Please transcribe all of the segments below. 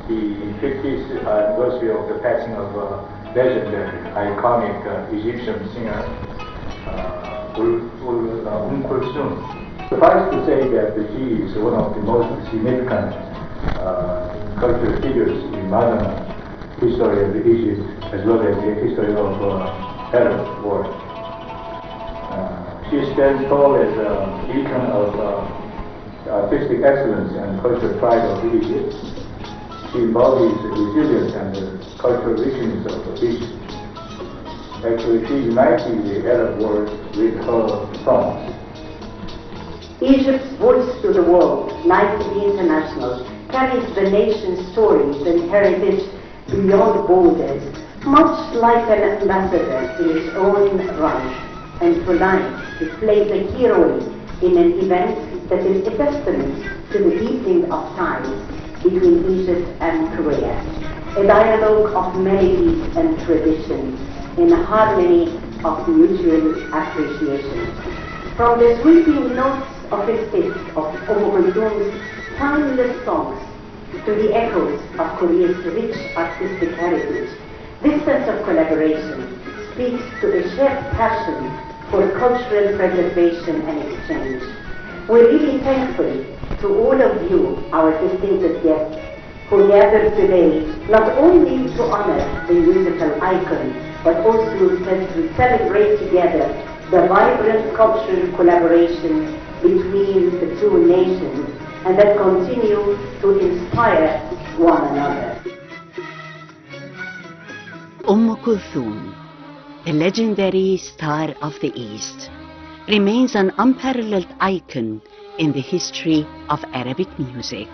the 50th anniversary of the passing of legendary, iconic Egyptian singer Kulthum. Suffice to say that she is one of the most significant cultural figures in modern history of Egypt, as well as the history of Arab world. She stands tall as an beacon of artistic excellence and cultural pride of Egypt. She embodies the resilience and the cultural richness of Egypt. Actually, she united the Arab world with her songs. Egypt's voice to the world, Night TV International, carries the nation's stories and heritage beyond borders, much like an ambassador in its own right. And tonight, it plays a key role in an event that is a testament to the deepening of ties between Egypt and Korea. A dialogue of melodies and traditions in a harmony of mutual appreciation. From the sweeping notes of his hit of Kulthum's timeless songs to the echoes of Korea's rich artistic heritage, this sense of collaboration speaks to a shared passion for cultural preservation and exchange. We're really thankful to all of you, our distinguished guests, who gathered today not only to honor the musical icon, but also to celebrate together the vibrant cultural collaboration between the two nations and that continue to inspire one another. Kulthum, a legendary star of the East, remains an unparalleled icon in the history of Arabic music.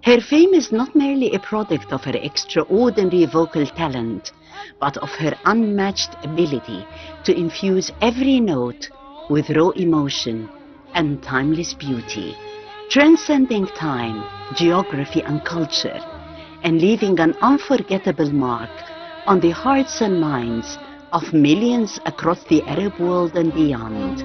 Her fame is not merely a product of her extraordinary vocal talent, but of her unmatched ability to infuse every note with raw emotion and timeless beauty, transcending time, geography and culture, and leaving an unforgettable mark on the hearts and minds of millions across the Arab world and beyond.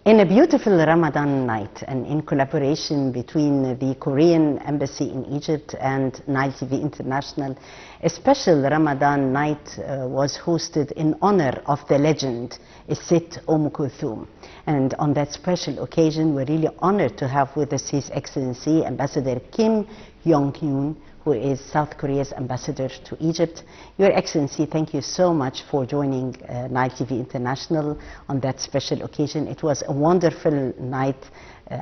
In a beautiful Ramadan night, and in collaboration between the Korean Embassy in Egypt and Nile TV International, a special Ramadan night was hosted in honor of the legend, Sit Kulthum. And on that special occasion, we're really honored to have with us His Excellency Ambassador Kim Yonghyon, who is South Korea's ambassador to Egypt. Your Excellency, thank you so much for joining Nile TV International on that special occasion. It was a wonderful night,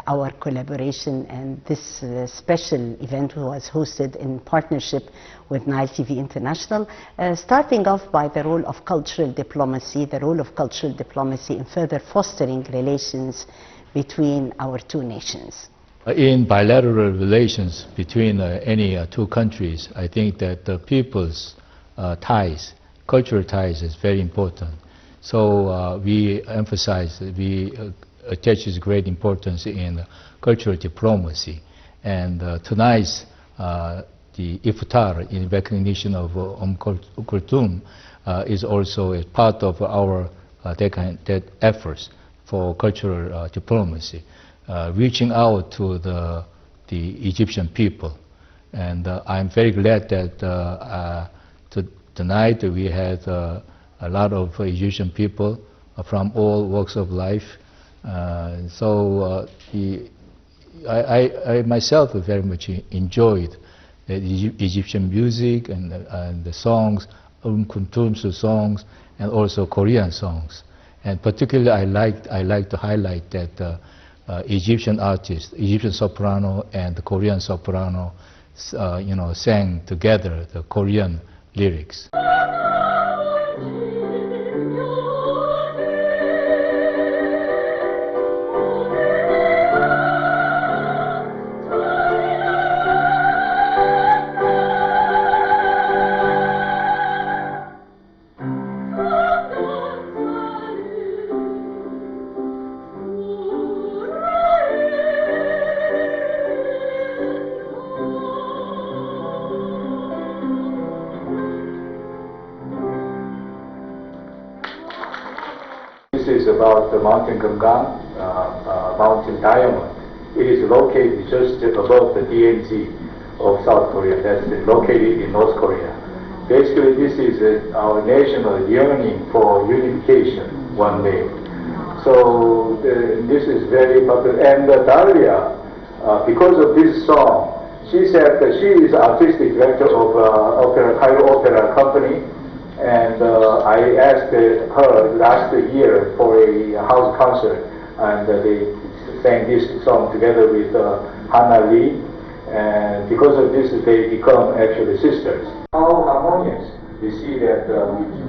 our collaboration, and this special event was hosted in partnership with Nile TV International, starting off by the role of cultural diplomacy, in further fostering relations between our two nations. In bilateral relations between any two countries, I think that the people's ties, cultural ties, is very important. So we emphasize, we attach great importance in cultural diplomacy. And tonight's the iftar in recognition of Kulthum is also a part of our that efforts for cultural diplomacy. Reaching out to the Egyptian people. And I'm very glad that tonight we had a lot of Egyptian people from all walks of life. I myself very much enjoyed the Egyptian music and the songs, Kulthum's songs, and also Korean songs. And particularly, I like to highlight that Egyptian artists, Egyptian soprano and the Korean soprano, sang together the Korean lyrics. This is about the mountain Yonghyon, mountain Diamond. It is located just above the DMZ of South Korea. That's located in North Korea. Basically, this is our national yearning for unification one day. So this is very popular. And Daria, because of this song, she said that she is artistic director of Cairo Opera Company. And I asked her last year for a house concert, and they sang this song together with Hannah Lee, and because of this they become actually sisters. How harmonious! You see that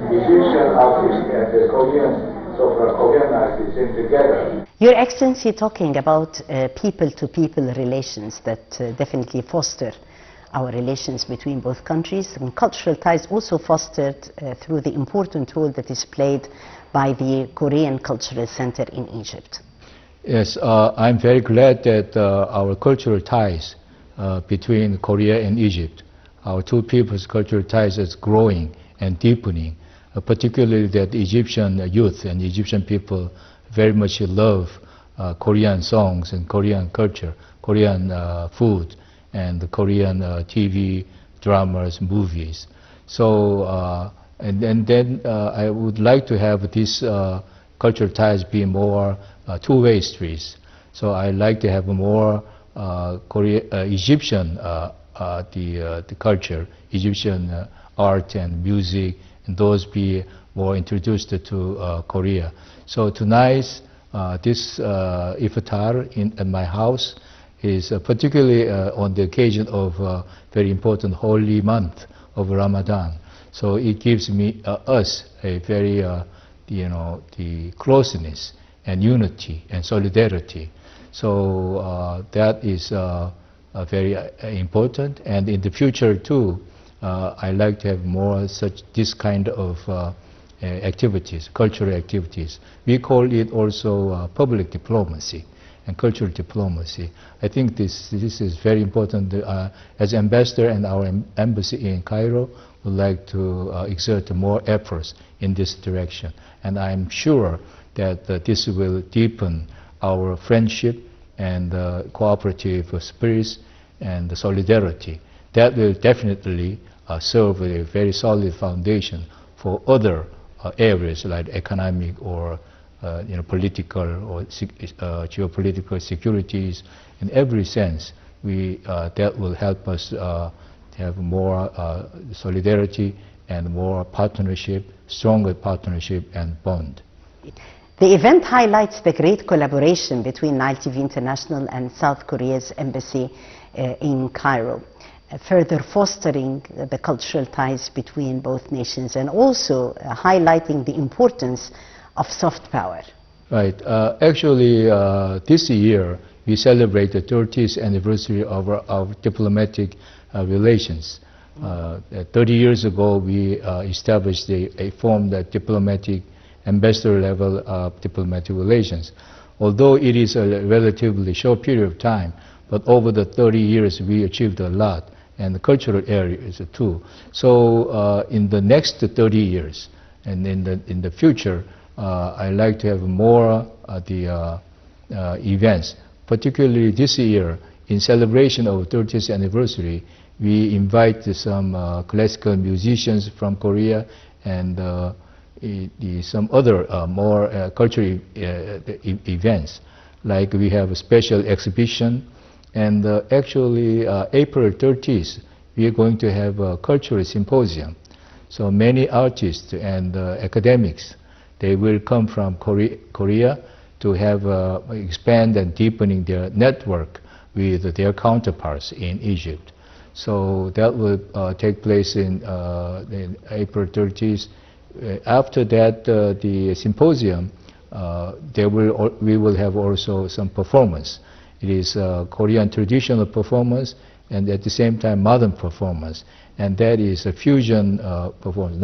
Egyptian artists and the Korean artists sing together. Your Excellency, talking about people-to-people relations that definitely foster our relations between both countries, and cultural ties also fostered through the important role that is played by the Korean Cultural Center in Egypt. Yes, I'm very glad that our cultural ties between Korea and Egypt, our two people's cultural ties is growing and deepening, particularly that Egyptian youth and Egyptian people very much love Korean songs and Korean culture, Korean food, and the Korean TV dramas, movies. So, and then I would like to have these cultural ties be more two-way streets. So I like to have more Egyptian the culture, Egyptian art and music, and those be more introduced to Korea. So tonight, this iftar at my house is particularly on the occasion of very important holy month of Ramadan. So it gives us a very, the closeness and unity and solidarity. So that is very important. And in the future too, I like to have more this kind of activities, cultural activities. We call it also public diplomacy and cultural diplomacy. I think this is very important. As ambassador and our embassy in Cairo would like to exert more efforts in this direction. And I'm sure that this will deepen our friendship and cooperative spirits and solidarity. That will definitely serve a very solid foundation for other areas like economic or political or geopolitical securities. In every sense, that will help us have more solidarity and more partnership, stronger partnership and bond. The event highlights the great collaboration between Nile TV International and South Korea's embassy in Cairo, further fostering the cultural ties between both nations and also highlighting the importance of soft power. Right. Actually, this year we celebrate the 30th anniversary of our diplomatic relations. 30 years ago, we established formed a diplomatic ambassador level of diplomatic relations. Although it is a relatively short period of time, but over the 30 years we achieved a lot, and the cultural areas too. So in the next 30 years, and in the future, I like to have more events. Particularly this year, in celebration of 30th anniversary, we invite some classical musicians from Korea and some other more cultural events. Like we have a special exhibition, and actually April 30th, we are going to have a cultural symposium. So many artists and academics They will come from Korea to have expand and deepening their network with their counterparts in Egypt. So that will take place in April 30th. After that, the symposium, we will have also some performance. It is Korean traditional performance and at the same time modern performance. And that is a fusion performance.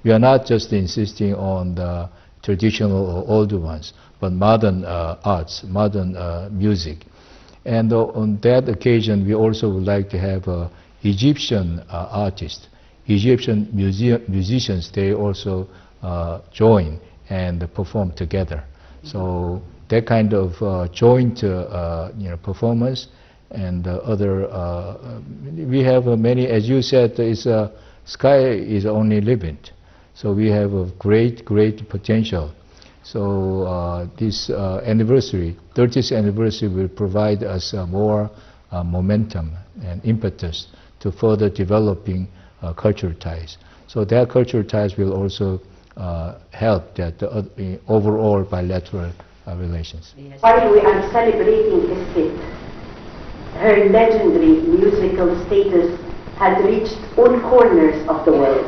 We are not just insisting on the traditional or older ones, but modern arts, modern music. And on that occasion, we also would like to have Egyptian artists, Egyptian musicians. They also join and perform together. So that kind of joint performance and other. We have many, as you said, sky is only limit. So we have a great potential. So this anniversary, 30th anniversary, will provide us more momentum and impetus to further developing cultural ties. So that cultural ties will also help that overall bilateral relations. While we are celebrating Estet, her legendary musical status has reached all corners of the world.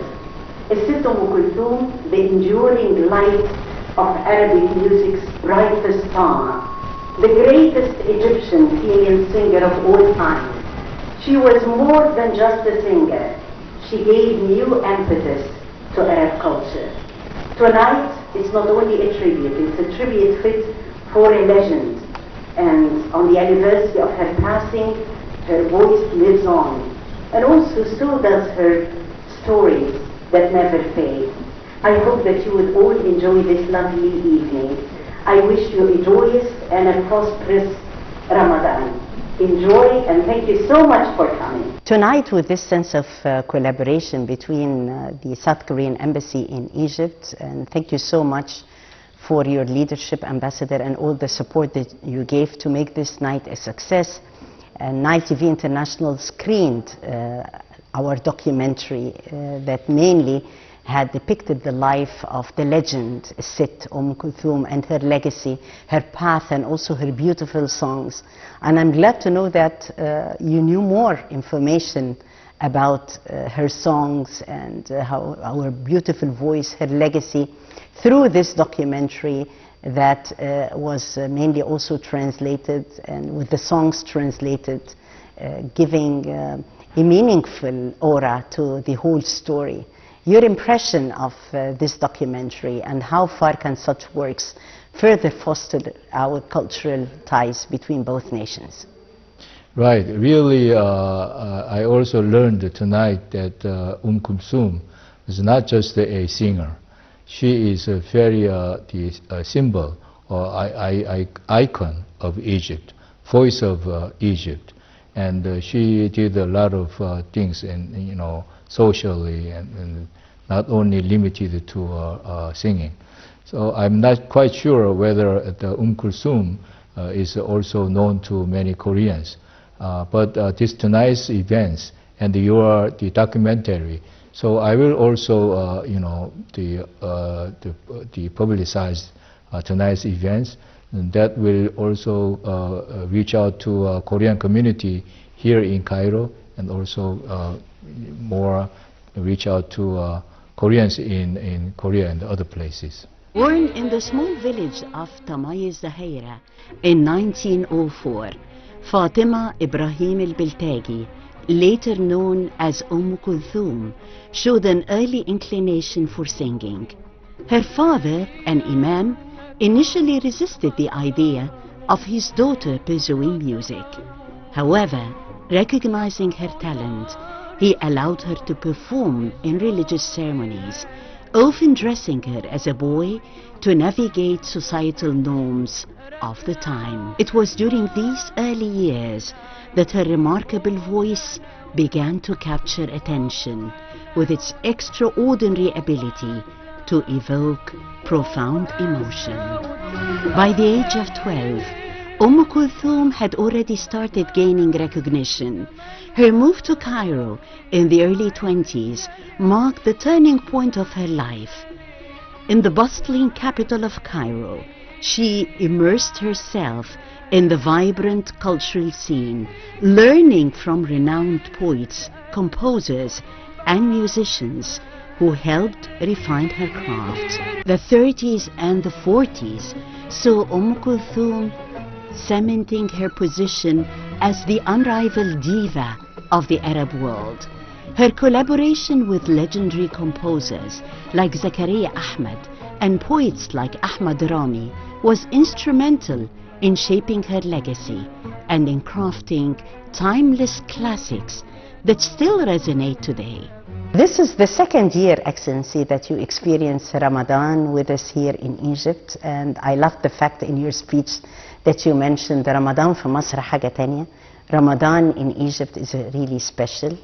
Estet Kulthum, the enduring light of Arabic music's brightest star, the greatest Egyptian female singer of all time. She was more than just a singer. She gave new impetus to Arab culture. Tonight, it's not only a tribute, it's a tribute fit for a legend. And on the anniversary of her passing, her voice lives on. And also so does her stories that never fade. I hope that you will all enjoy this lovely evening. I wish you a joyous and a prosperous Ramadan. Enjoy, and thank you so much for coming. Tonight, with this sense of collaboration between the South Korean Embassy in Egypt, and thank you so much for your leadership, Ambassador, and all the support that you gave to make this night a success. And Nile TV International screened our documentary that mainly had depicted the life of the legend Estet Kulthum and her legacy, her path, and also her beautiful songs. And I'm glad to know that you knew more information about her songs and how our beautiful voice, her legacy, through this documentary that was mainly also translated, and with the songs translated, giving a meaningful aura to the whole story. Your impression of this documentary, and how far can such works further foster our cultural ties between both nations? Right. Really, I also learned tonight that Kulthum is not just a singer. She is a very the symbol or icon of Egypt, voice of Egypt, and she did a lot of things, and socially, and not only limited to singing. So I'm not quite sure whether the Kulthum is also known to many Koreans. But this tonight's events and the documentary, so I will also the publicize tonight's events, and that will also reach out to Korean community here in Cairo, and also more reach out to Koreans in Korea and other places. Born in the small village of Tamayez Zahaira in 1904, Fatima Ibrahim al-Biltagi, later known as Kulthum, showed an early inclination for singing. Her father, an imam, initially resisted the idea of his daughter pursuing music. However, recognizing her talent, he allowed her to perform in religious ceremonies, often dressing her as a boy to navigate societal norms of the time. It was during these early years that her remarkable voice began to capture attention with its extraordinary ability to evoke profound emotion. By the age of 12, Kulthum had already started gaining recognition. Her move to Cairo in the early 20s marked the turning point of her life. In the bustling capital of Cairo, she immersed herself in the vibrant cultural scene, learning from renowned poets, composers, and musicians who helped refine her craft. The 30s and the 40s saw Kulthum cementing her position as the unrivaled diva of the Arab world. Her collaboration with legendary composers like Zakaria Ahmed and poets like Ahmad Rami was instrumental in shaping her legacy and in crafting timeless classics that still resonate today. This is the second year, Excellency, that you experience Ramadan with us here in Egypt, and I love the fact in your speech that you mentioned Ramadan في مصر حاجة تانية. Ramadan in Egypt is really special,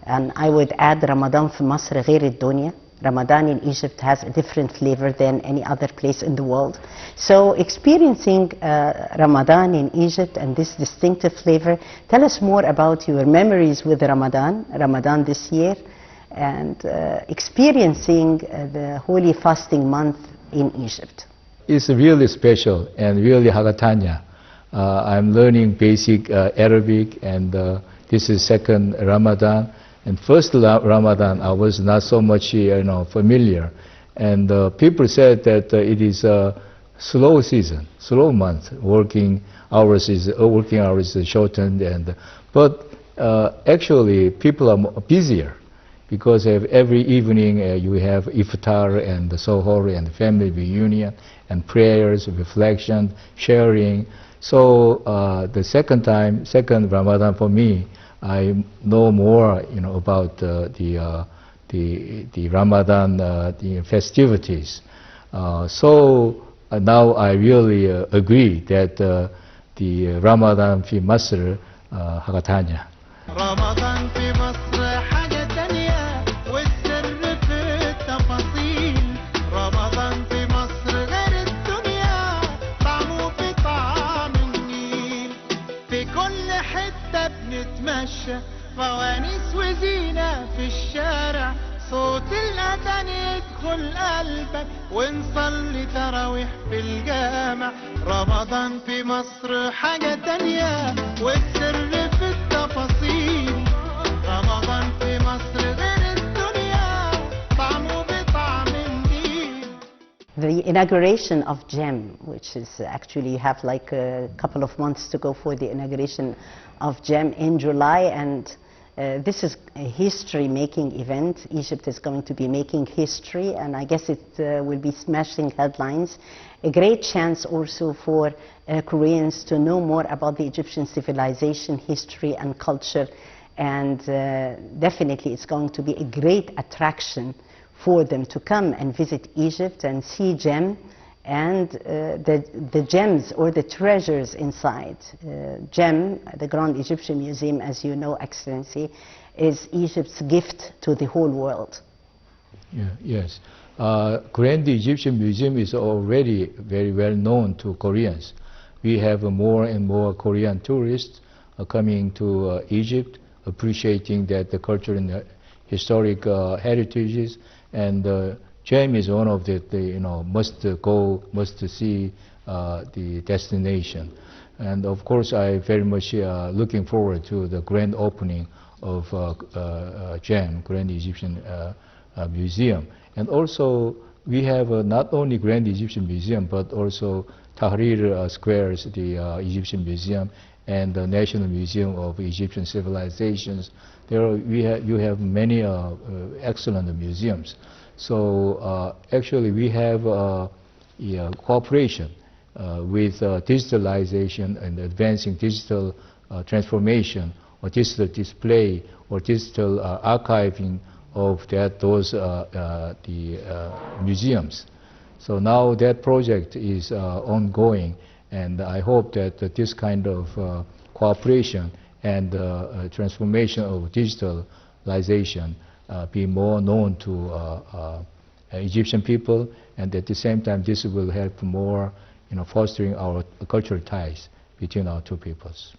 and I would add Ramadan في مصر غير الدنيا. Ramadan in Egypt has a different flavor than any other place in the world. So experiencing Ramadan in Egypt and this distinctive flavor, tell us more about your memories with Ramadan this year, and experiencing the holy fasting month in Egypt. It's really special and really Hagatanya. I'm learning basic Arabic, and this is second Ramadan. And first Ramadan, I was not so much familiar. And people said that it is a slow season, slow month. Working hours is shortened, but actually people are busier, because every evening you have iftar and sohor and family reunion and prayers, reflection, sharing. So the second Ramadan for me, I know more, about the Ramadan the festivities. So now I really agree that the Ramadan fi Masr Hagatanya. رمضان في مصر حاجة تانية والسر في التفاصيل. رمضان في مصر غير الدنيا طعمه في طعم النيل. في كل حتة بنتمشى فوانيس وزينة في الشارع. صوت الأذان يدخل قلبك ونصلي تراويح في الجامع. رمضان في مصر حاجة تانية والسر في التفاصيل. رمضان في مصر غير الدنيا طعمه بطعم النيل. The inauguration of GEM, which is actually you have like a couple of months to go for the inauguration of GEM in July, and this is a history-making event. Egypt is going to be making history, and I guess it will be smashing headlines. A great chance also for Koreans to know more about the Egyptian civilization, history, and culture. And definitely it's going to be a great attraction for them to come and visit Egypt and see GEM and the gems or the treasures inside. GEM, the Grand Egyptian Museum, as you know, Excellency, is Egypt's gift to the whole world. Yeah, yes. Grand Egyptian Museum is already very well known to Koreans. We have more and more Korean tourists coming to Egypt, appreciating that the culture and the historic heritages, and GEM is one of the must go, must see the destination. And of course, I very much looking forward to the grand opening of GEM, Grand Egyptian Museum. And also, we have not only Grand Egyptian Museum, but also Taghreed Squares, the Egyptian Museum, and the National Museum of Egyptian Civilizations. You have many excellent museums. So actually we have cooperation with digitalization and advancing digital transformation, or digital display, or digital archiving of those museums. So now that project is ongoing, and I hope that this kind of cooperation and transformation of digitalization be more known to Egyptian people, and at the same time this will help more fostering our cultural ties between our two peoples.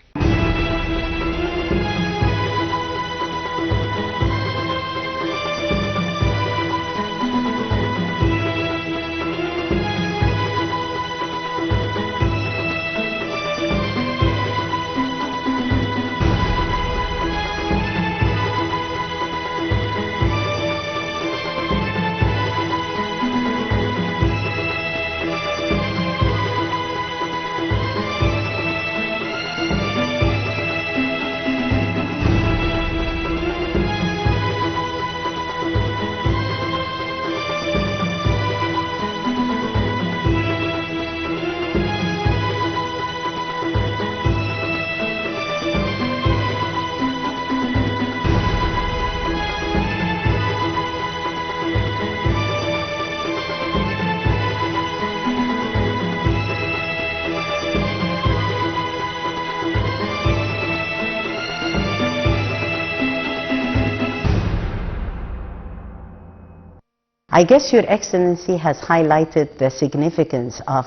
I guess Your Excellency has highlighted the significance of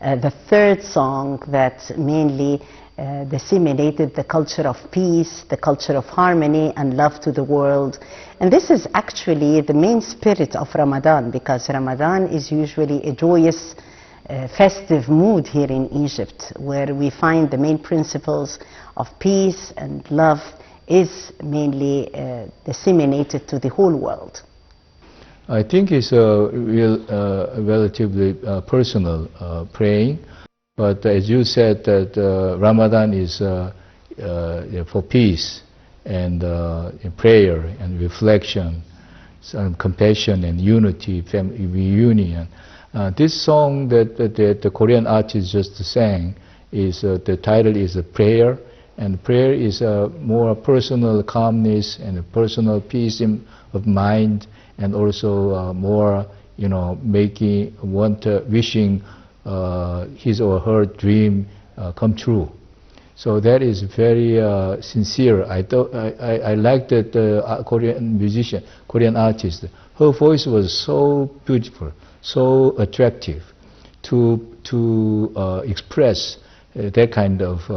the third song that mainly disseminated the culture of peace, the culture of harmony and love to the world. And this is actually the main spirit of Ramadan, because Ramadan is usually a joyous, festive mood here in Egypt, where we find the main principles of peace and love is mainly disseminated to the whole world. I think it's a relatively personal praying. But as you said, that Ramadan is for peace and prayer and reflection, and compassion and unity, family reunion. This song that the Korean artist just sang is the title is a prayer, and prayer is a more personal calmness and a personal peace of mind, and also more, you know, wishing his or her dream come true. So that is very sincere. I liked that Korean musician, Korean artist. Her voice was so beautiful, so attractive to express that kind of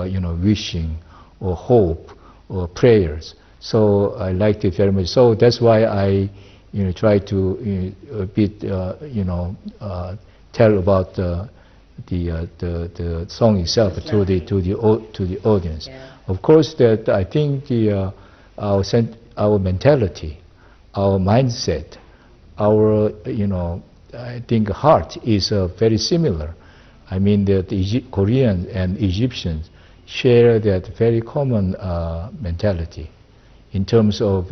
wishing or hope or prayers. So I liked it very much. So that's why I try to a bit tell about the song itself to the audience. Yeah. Of course, that I think our mentality, our mindset, our I think heart is very similar. I mean that Koreans and Egyptians share that very common mentality in terms of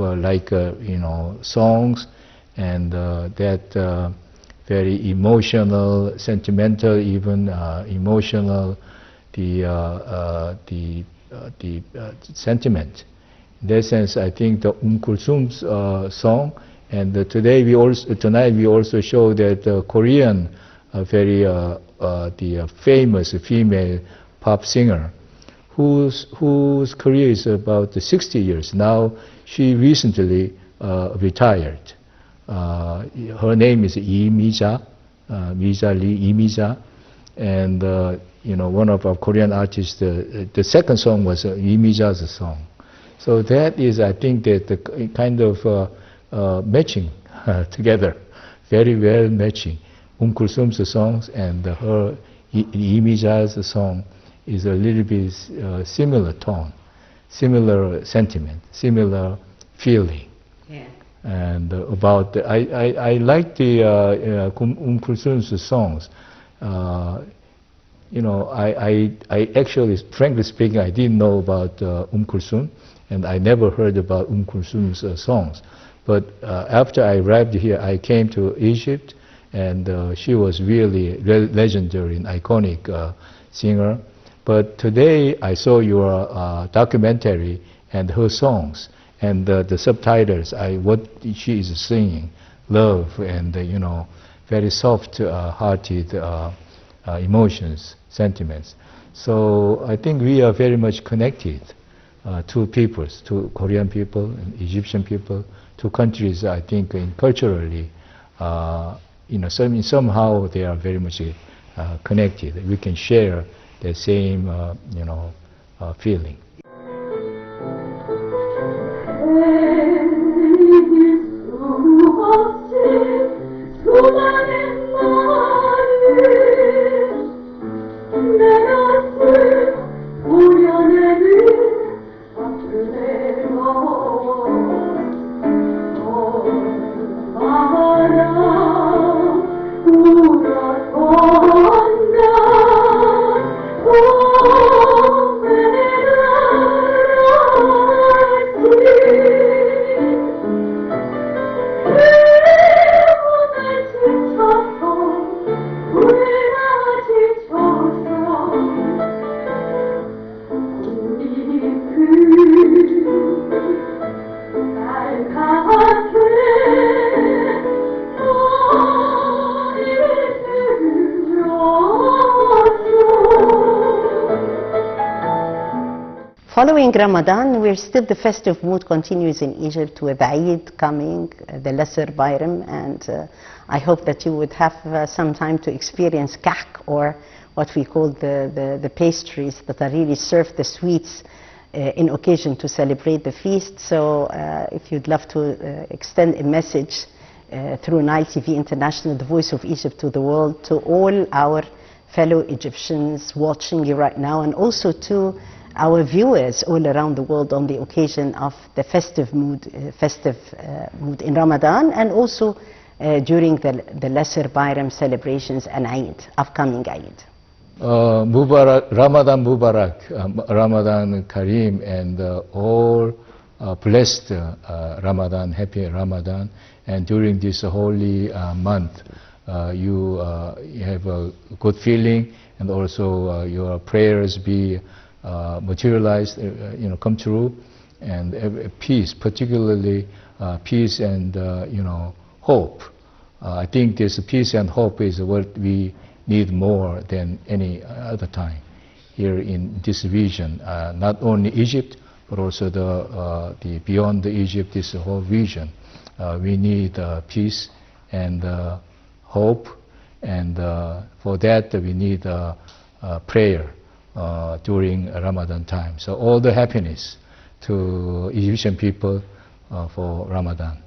songs and that very emotional, sentimental, even emotional, the sentiment. In that sense, I think the Kulthum's song, and tonight we also show that Korean, very the famous female pop singer, whose career is about 60 years now. She recently retired. Her name is Lee Mija, and one of our Korean artists. The second song was Lee Mija's song. So that is, I think, that the kind of matching together, very well matching. Kulthum's songs and her Lee Mija's song is a little bit similar tone, similar sentiment, similar feeling. Yeah. And about I like the Kulthum's songs. I actually, frankly speaking, I didn't know about Kulthum, and I never heard about Kulthum's songs. But after I arrived here, I came to Egypt, and she was really legendary and iconic singer. But today I saw your documentary and her songs. And the subtitles, what she is singing, love and very soft-hearted emotions, sentiments. So I think we are very much connected to peoples, to Korean people and Egyptian people, to countries. I think culturally, somehow they are very much connected. We can share the same, feeling. Following Ramadan, the festive mood continues in Egypt with Eid coming, the Lesser Bayram, and I hope that you would have some time to experience kahk, or what we call the pastries that are really served, the sweets, in occasion to celebrate the feast. So if you'd love to extend a message through Nile TV International, the voice of Egypt to the world, to all our fellow Egyptians watching you right now, and also to our viewers all around the world on the occasion of the festive mood in Ramadan, and also during the Lesser Bayram celebrations and Eid, upcoming Eid. Mubarak, Ramadan Mubarak, Ramadan Kareem, and all blessed Ramadan, happy Ramadan. And during this holy month, you have a good feeling, and also your prayers be materialized, come true, and peace, particularly peace and hope. I think this peace and hope is what we need more than any other time here in this region. Not only Egypt, but also the beyond Egypt, this whole region. We need peace and hope, and for that we need prayer during Ramadan time. So all the happiness to Egyptian people for Ramadan.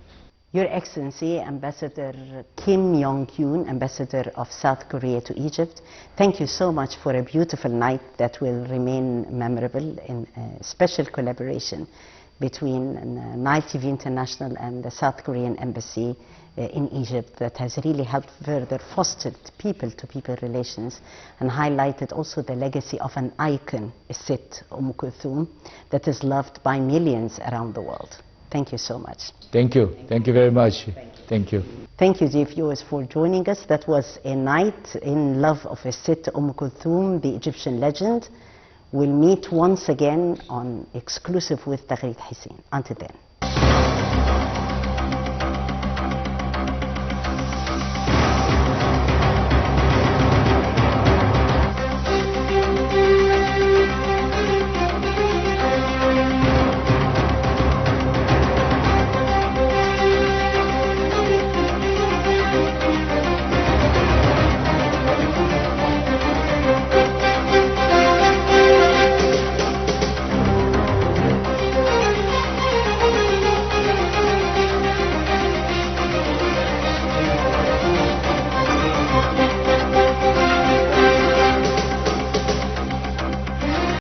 Your Excellency, Ambassador Kim Yonghyon, Ambassador of South Korea to Egypt, thank you so much for a beautiful night that will remain memorable in a special collaboration between Nile TV International and the South Korean Embassy in Egypt, that has really helped further foster people-to-people relations and highlighted also the legacy of an icon, Sit Kulthum, that is loved by millions around the world. Thank you so much. Thank you. Thank you very much. Thank you. Thank you, dear viewers, for joining us. That was a night in love of Sit Kulthum, the Egyptian legend. We'll meet once again on Exclusive with Taghreed Hussein. Until then.